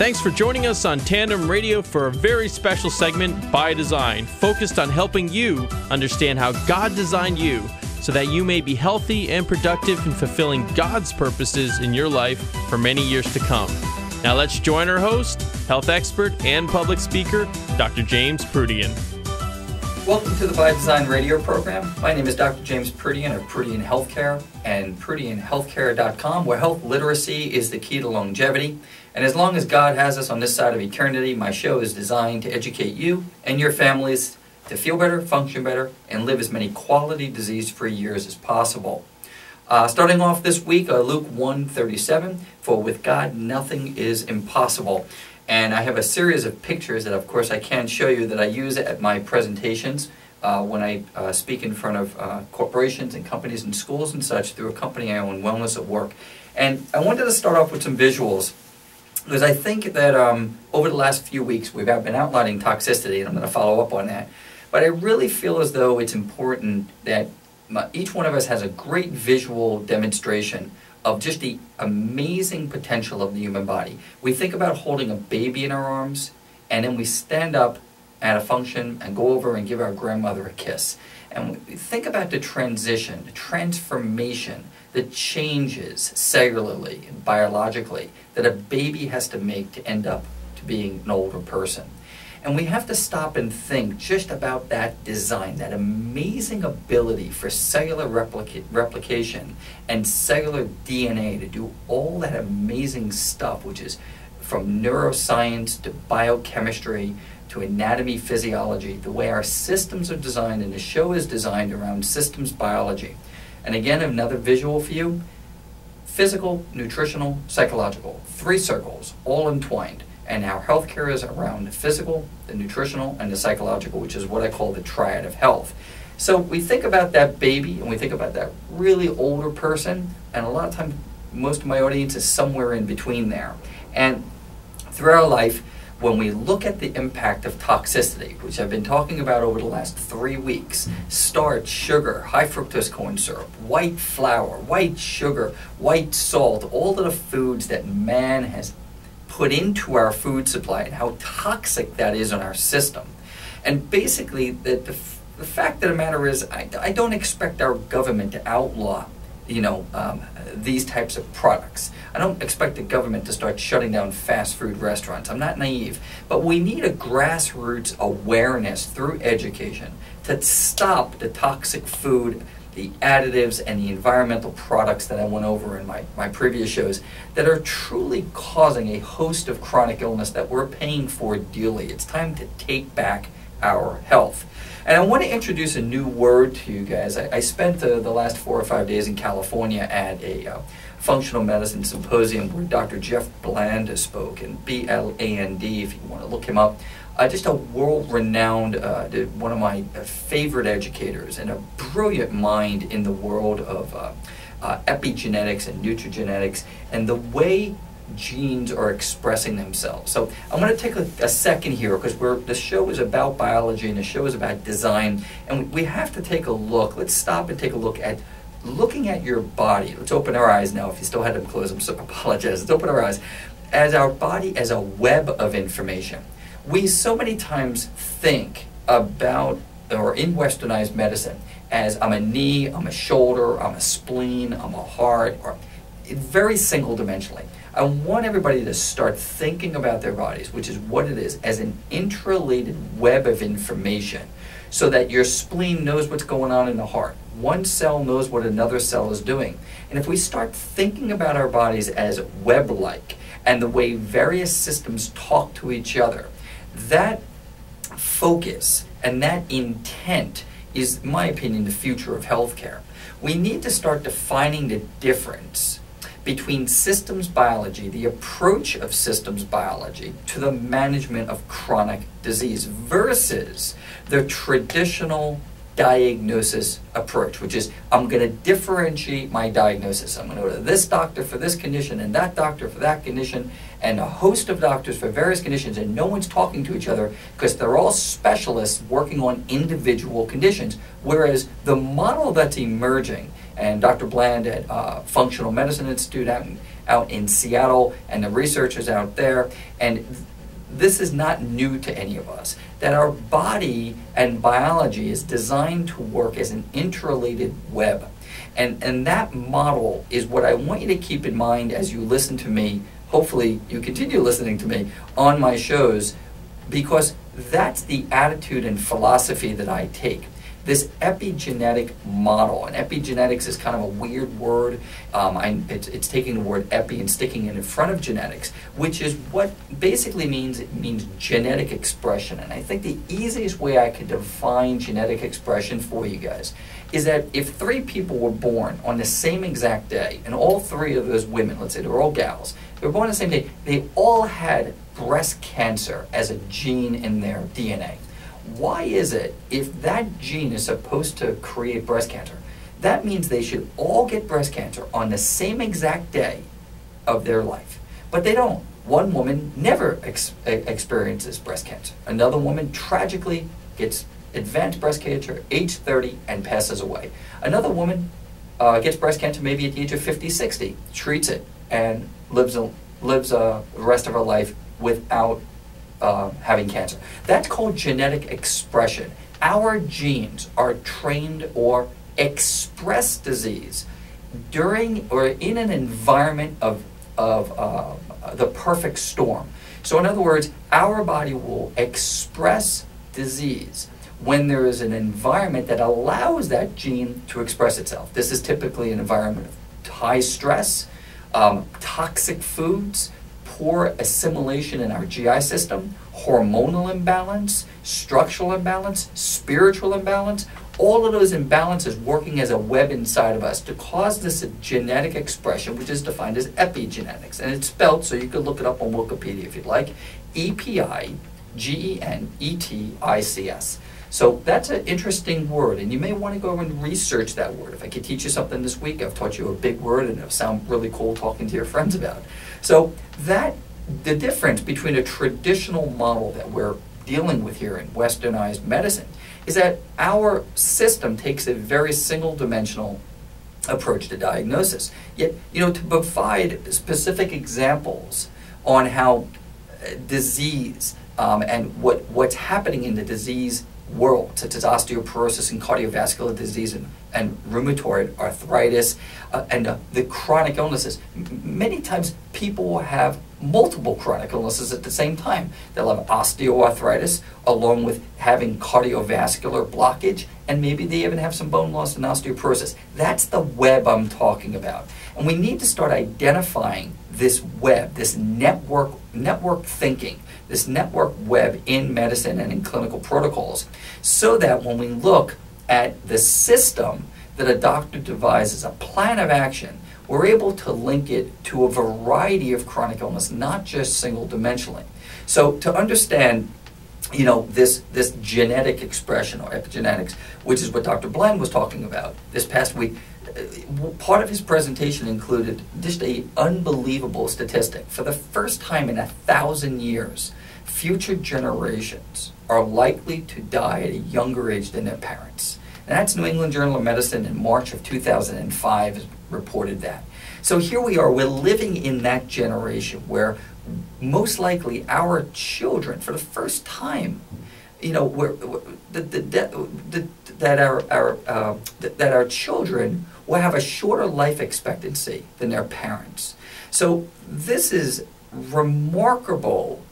Thanks for joining us on Tandem Radio for a very special segment, By Design, focused on helping you understand how God designed you so that you may be healthy and productive in fulfilling God's purposes in your life for many years to come. Now let's join our host, health expert and public speaker, Dr. James Proodian. Welcome to the By Design radio program. My name is Dr. James Proodian of Proodian Healthcare and ProodianHealthcare.com, where health literacy is the key to longevity. And as long as God has us on this side of eternity, my show is designed to educate you and your families to feel better, function better, and live as many quality disease-free years as possible. Starting off this week, Luke 1:37, for with God nothing is impossible. And I have a series of pictures that, of course, I can show you that I use at my presentations when I speak in front of corporations and companies and schools and such through a company I own, Wellness at Work. And I wanted to start off with some visuals, because I think that over the last few weeks we've been outlining toxicity, and I'm going to follow up on that. But I really feel as though it's important that each one of us has a great visual demonstration of just the amazing potential of the human body. We think about holding a baby in our arms, and then we stand up at a function and go over and give our grandmother a kiss. And we think about the transition, the transformation, the changes cellularly and biologically that a baby has to make to end up to being an older person. And we have to stop and think just about that design, that amazing ability for cellular replication and cellular DNA to do all that amazing stuff, which is from neuroscience to biochemistry to anatomy, physiology, the way our systems are designed, and the show is designed around systems biology. And again, another visual for you: physical, nutritional, psychological, 3 circles, all entwined. And our healthcare is around the physical, the nutritional, and the psychological, which is what I call the triad of health. So we think about that baby, and we think about that really older person, and a lot of times, most of my audience is somewhere in between there. And through our life, when we look at the impact of toxicity, which I've been talking about over the last 3 weeks, starch, sugar, high fructose corn syrup, white flour, white sugar, white salt, all of the foods that man has put into our food supply and how toxic that is on our system. And basically, the fact of the matter is, I don't expect our government to outlaw these types of products. I don't expect the government to start shutting down fast food restaurants. I'm not naive. But we need a grassroots awareness through education to stop the toxic food, the additives, and the environmental products that I went over in my previous shows that are truly causing a host of chronic illness that we're paying for dearly. It's time to take back our health. And I want to introduce a new word to you guys. I spent the last 4 or 5 days in California at a functional medicine symposium where Dr. Jeff Bland spoke, and B-L-A-N-D if you want to look him up. Just a world-renowned, one of my favorite educators and a brilliant mind in the world of epigenetics and nutrigenetics and the way genes are expressing themselves. So I'm going to take a second here, because the show is about biology and the show is about design, and we have to take a look. Let's stop and take a look at looking at your body. Let's open our eyes now. If you still had them closed, I apologize. Let's open our eyes. As our body as a web of information. We so many times think about, or in westernized medicine, as I'm a knee, I'm a shoulder, I'm a spleen, I'm a heart, or very single dimensionally. I want everybody to start thinking about their bodies, which is what it is, as an interrelated web of information, so that your spleen knows what's going on in the heart. One cell knows what another cell is doing. And if we start thinking about our bodies as web-like, and the way various systems talk to each other, that focus and that intent is, in my opinion, the future of healthcare. We need to start defining the difference between systems biology, the approach of systems biology to the management of chronic disease, versus the traditional diagnosis approach, which is I'm going to differentiate my diagnosis. I'm going to go to this doctor for this condition and that doctor for that condition and a host of doctors for various conditions, and no one's talking to each other because they're all specialists working on individual conditions. Whereas the model that's emerging, and Dr. Bland at Functional Medicine Institute out out in Seattle and the researchers out there, and this is not new to any of us, that our body and biology is designed to work as an interrelated web. And that model is what I want you to keep in mind as you listen to me. Hopefully you continue listening to me on my shows, because that's the attitude and philosophy that I take. This epigenetic model, and epigenetics is kind of a weird word. It's taking the word epi and sticking it in front of genetics, which is what basically means, it means genetic expression. And I think the easiest way I could define genetic expression for you guys is that if 3 people were born on the same exact day, and all 3 of those women, let's say they're all gals, they were born on the same day, they all had breast cancer as a gene in their DNA. Why is it, if that gene is supposed to create breast cancer, that means they should all get breast cancer on the same exact day of their life? But they don't. One woman never experiences breast cancer. Another woman tragically gets advanced breast cancer, age 30, and passes away. Another woman gets breast cancer maybe at the age of 50, 60, treats it, and lives the rest of her life without having cancer. That's called genetic expression. Our genes are trained or express disease during or in an environment of the perfect storm. So in other words, our body will express disease when there is an environment that allows that gene to express itself. This is typically an environment of high stress, toxic foods, poor assimilation in our GI system, hormonal imbalance, structural imbalance, spiritual imbalance. All of those imbalances working as a web inside of us to cause this genetic expression, which is defined as epigenetics. And it's spelled, so you could look it up on Wikipedia if you'd like, Epigenetics. So that's an interesting word, and you may want to go and research that word. If I could teach you something this week, I've taught you a big word, and it'll sound really cool talking to your friends about it. So the difference between a traditional model that we're dealing with here in westernized medicine is that our system takes a very single-dimensional approach to diagnosis. Yet, to provide specific examples on how disease and what's happening in the disease world, such as osteoporosis and cardiovascular disease and rheumatoid arthritis and the chronic illnesses. Many times people will have multiple chronic illnesses at the same time. They'll have osteoarthritis along with having cardiovascular blockage, and maybe they even have some bone loss and osteoporosis. That's the web I'm talking about. And we need to start identifying this web, this network thinking, this network web in medicine and in clinical protocols, so that when we look at the system that a doctor devises, a plan of action, we're able to link it to a variety of chronic illness, not just single-dimensionally. So to understand, this genetic expression or epigenetics, which is what Dr. Bland was talking about this past week, part of his presentation included just an unbelievable statistic. For the first time in 1,000 years, future generations are likely to die at a younger age than their parents. And that's New England Journal of Medicine in March of 2005 reported that. So here we are, we're living in that generation where most likely our children, for the first time, that our children will have a shorter life expectancy than their parents. So this is remarkable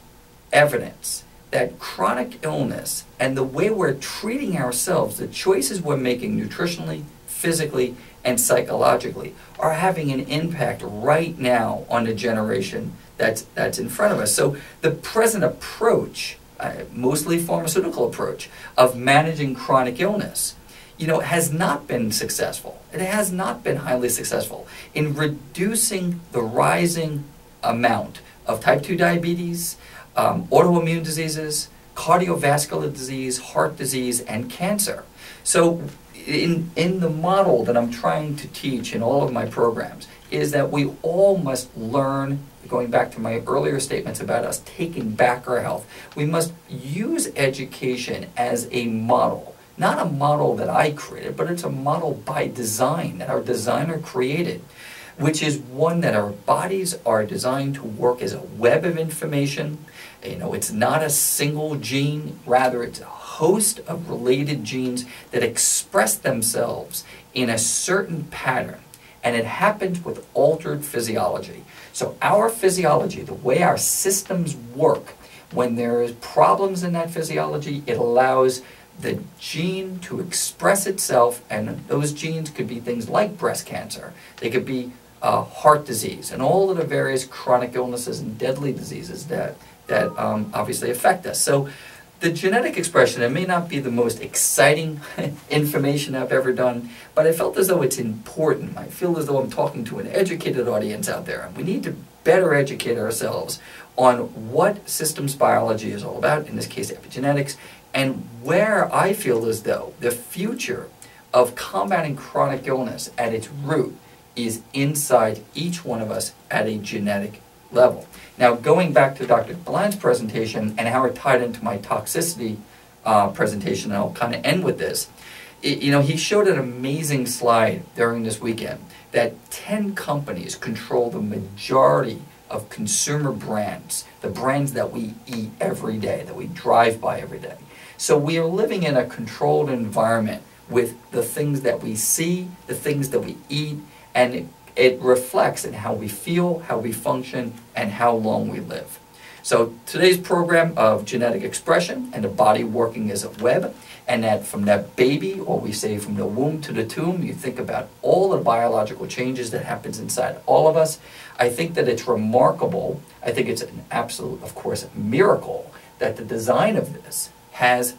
evidence that chronic illness and the way we're treating ourselves, the choices we're making nutritionally, physically, and psychologically are having an impact right now on the generation that's in front of us. So the present approach, mostly pharmaceutical approach, of managing chronic illness, has not been successful. It has not been highly successful in reducing the rising amount of type 2 diabetes, autoimmune diseases, cardiovascular disease, heart disease, and cancer. So in the model that I'm trying to teach in all of my programs is that we all must learn, going back to my earlier statements about us taking back our health, we must use education as a model. Not a model that I created, but it's a model by design that our designer created. which is one that our bodies are designed to work as a web of information. It's not a single gene, rather it's a host of related genes that express themselves in a certain pattern. And it happens with altered physiology. So our physiology, the way our systems work, when there is problems in that physiology, it allows the gene to express itself, and those genes could be things like breast cancer. They could be heart disease, and all of the various chronic illnesses and deadly diseases that obviously affect us. So the genetic expression, it may not be the most exciting information I've ever done, but I felt as though it's important. I feel as though I'm talking to an educated audience out there, and we need to better educate ourselves on what systems biology is all about, in this case epigenetics, and where I feel as though the future of combating chronic illness at its root is inside each one of us at a genetic level. Now, going back to Dr. Bland's presentation and how it tied into my toxicity presentation, and I'll kind of end with this. He showed an amazing slide during this weekend that 10 companies control the majority of consumer brands, the brands that we eat every day, that we drive by every day. So we are living in a controlled environment with the things that we see, the things that we eat, and it reflects in how we feel, how we function, and how long we live. So today's program of genetic expression and the body working as a web, and that from that baby, or we say from the womb to the tomb, you think about all the biological changes that happens inside all of us. I think that it's remarkable. I think it's an absolute, of course, miracle that the design of this has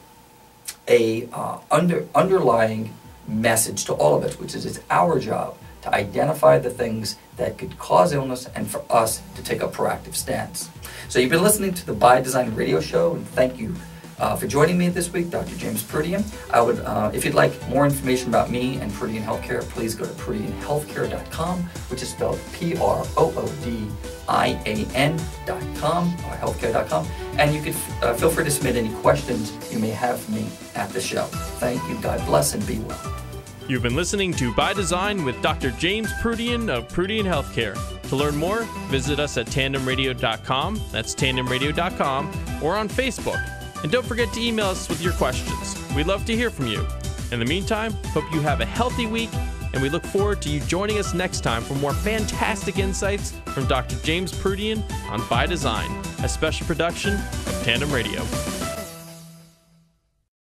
a underlying message to all of us, which is it's our job to identify the things that could cause illness and for us to take a proactive stance. So you've been listening to the By Design radio show, and thank you for joining me this week, Dr. James Proodian. I would, if you'd like more information about me and Proodian Healthcare, please go to ProodianHealthcare.com, which is spelled PROODIAN.com, or healthcare.com, and you can feel free to submit any questions you may have for me at the show. Thank you, God bless, and be well. You've been listening to By Design with Dr. James Proodian of Proodian Healthcare. To learn more, visit us at tandemradio.com, that's tandemradio.com, or on Facebook. And don't forget to email us with your questions. We'd love to hear from you. In the meantime, hope you have a healthy week, and we look forward to you joining us next time for more fantastic insights from Dr. James Proodian on By Design, a special production of Tandem Radio.